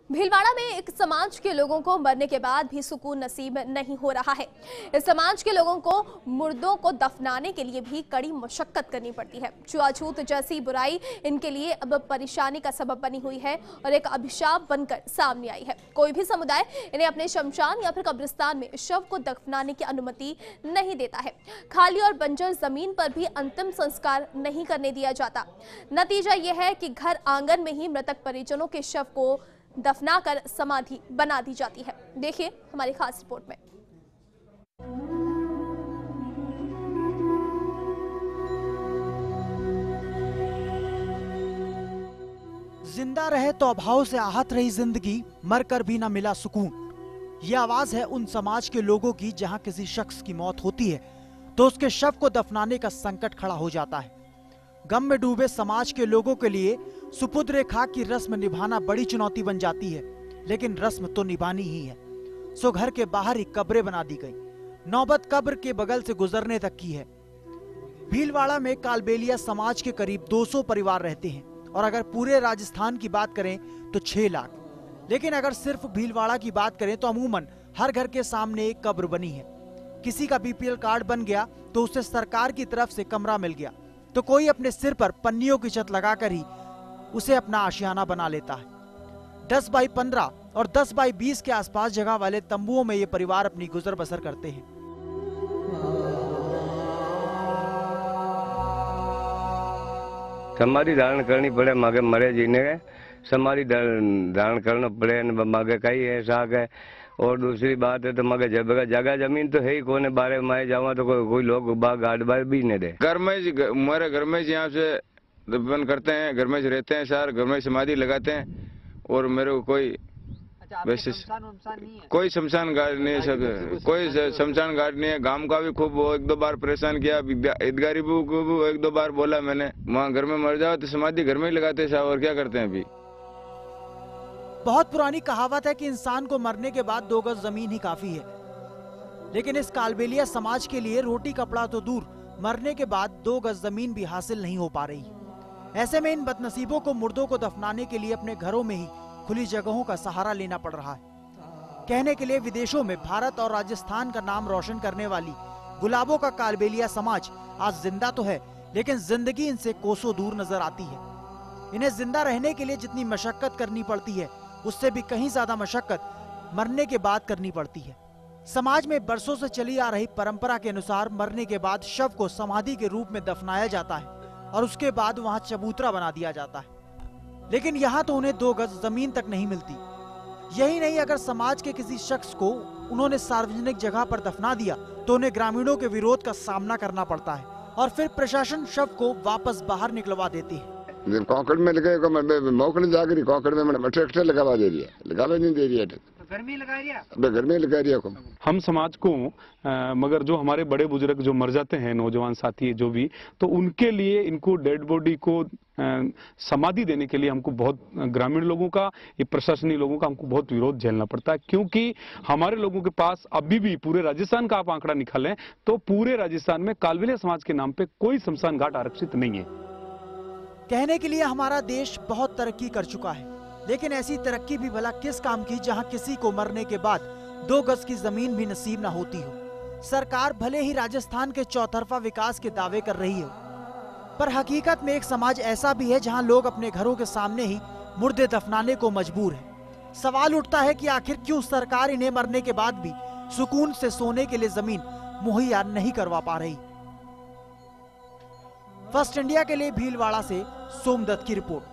भीलवाड़ा में एक समाज के लोगों को मरने के बाद भी सुकून नसीब नहीं हो रहा है। इस समाज के लोगों को मुर्दों को दफनाने के लिए भी कड़ी मशक्कत करनी पड़ती है। छुआछूत जैसी बुराई इनके लिए अब परेशानी का सबब बनी हुई है और एक अभिशाप बनकर सामने आई है। कोई भी समुदाय इन्हें अपने शमशान या फिर कब्रिस्तान में शव को दफनाने की अनुमति नहीं देता है। खाली और बंजर जमीन पर भी अंतिम संस्कार नहीं करने दिया जाता। नतीजा यह है कि घर आंगन में ही मृतक परिजनों के शव को दफनाकर समाधि बना दी जाती है। देखिए हमारी खास रिपोर्ट में। जिंदा रहे तो अभाव से आहत रही जिंदगी, मरकर भी ना मिला सुकून। ये आवाज है उन समाज के लोगों की जहां किसी शख्स की मौत होती है तो उसके शव को दफनाने का संकट खड़ा हो जाता है। गम में डूबे समाज के लोगों के लिए सुपुत्र खाक की रस्म निभाना बड़ी चुनौती बन जाती है, लेकिन रस्म तो निभानी ही है। सो घर के बाहर ही कब्रें बना दी गई। नौबत कब्र के बगल से गुजरने तक की है। भीलवाड़ा में कालबेलिया समाज के करीब 200 परिवार रहते हैं और अगर पूरे राजस्थान की बात करें तो 6 लाख। लेकिन अगर सिर्फ भीलवाड़ा की बात करें तो अमूमन हर घर के सामने एक कब्र बनी है। किसी का BPL कार्ड बन गया तो उसे सरकार की तरफ से कमरा मिल गया, तो कोई अपने सिर पर पन्नियों की छत लगाकर ही उसे अपना आशियाना बना लेता है। 10 बाई 15 और 10 बाई 20 के आसपास जगह वाले तंबुओं में ये परिवार अपनी गुजर बसर करते हैं। समाधि धारण करनी पड़े मागे मरे जीने समाधि धारण करना पड़े मागे कई ऐसा है। और दूसरी बात है तो मगर जगह जमीन तो है ही कोने बारे में जावा तो कोई लोग बाग गाड़ बार भी नहीं दे। घर में हमारे घर में यहाँ से दफन करते हैं, घर में रहते हैं सर, घर में समाधि लगाते हैं। और मेरे को कोई वैसे कोई शमशान घाट नहीं है, कोई शमशान घाट नहीं है। गांव का भी खूब 1-2 बार परेशान किया, ईदगारी को भी 1-2 बार बोला मैंने, वहाँ घर में मर जाओ तो समाधि घर में ही लगाते हैं। और क्या करते हैं अभी। बहुत पुरानी कहावत है कि इंसान को मरने के बाद 2 गज जमीन ही काफी है, लेकिन इस कालबेलिया समाज के लिए रोटी कपड़ा तो दूर, मरने के बाद 2 गज जमीन भी हासिल नहीं हो पा रही। ऐसे में इन बदनसीबों को मुर्दों को दफनाने के लिए अपने घरों में ही खुली जगहों का सहारा लेना पड़ रहा है। कहने के लिए विदेशों में भारत और राजस्थान का नाम रोशन करने वाली गुलाबों का कालबेलिया समाज आज जिंदा तो है, लेकिन जिंदगी इनसे कोसों दूर नजर आती है। इन्हें जिंदा रहने के लिए जितनी मशक्कत करनी पड़ती है उससे भी कहीं ज्यादा मशक्कत मरने के बाद करनी पड़ती है। समाज में बरसों से चली आ रही परंपरा के अनुसार मरने के बाद शव को समाधि के रूप में दफनाया जाता है और उसके बाद वहां चबूतरा बना दिया जाता है। लेकिन यहाँ तो उन्हें 2 गज जमीन तक नहीं मिलती। यही नहीं, अगर समाज के किसी शख्स को उन्होंने सार्वजनिक जगह पर दफना दिया तो उन्हें ग्रामीणों के विरोध का सामना करना पड़ता है और फिर प्रशासन शव को वापस बाहर निकलवा देती है। कॉन्क्रीट में लगे मौके जाकर कॉन्क्रीट में ट्रैक्टर लगावा दे रही है, लगावा नहीं दे रही है। घर में लगा रही है। हम समाज को मगर जो हमारे बड़े बुजुर्ग जो मर जाते हैं, नौजवान साथी जो भी, तो उनके लिए इनको डेड बॉडी को समाधि देने के लिए हमको बहुत ग्रामीण लोगों का, ये प्रशासनिक लोगों का हमको बहुत विरोध झेलना पड़ता है। क्योंकि हमारे लोगों के पास अभी भी पूरे राजस्थान का आप आंकड़ा निकालें तो पूरे राजस्थान में कालबेलिया समाज के नाम पे कोई शमशान घाट आरक्षित नहीं है। कहने के लिए हमारा देश बहुत तरक्की कर चुका है, लेकिन ऐसी तरक्की भी भला किस काम की जहां किसी को मरने के बाद 2 गज की जमीन भी नसीब ना होती हो। सरकार भले ही राजस्थान के चौतरफा विकास के दावे कर रही हो, पर हकीकत में एक समाज ऐसा भी है जहां लोग अपने घरों के सामने ही मुर्दे दफनाने को मजबूर है। सवाल उठता है कि आखिर क्यों सरकार इन्हें मरने के बाद भी सुकून से सोने के लिए जमीन मुहैया नहीं करवा पा रही। फर्स्ट इंडिया के लिए भीलवाड़ा से सोमदत्त की रिपोर्ट।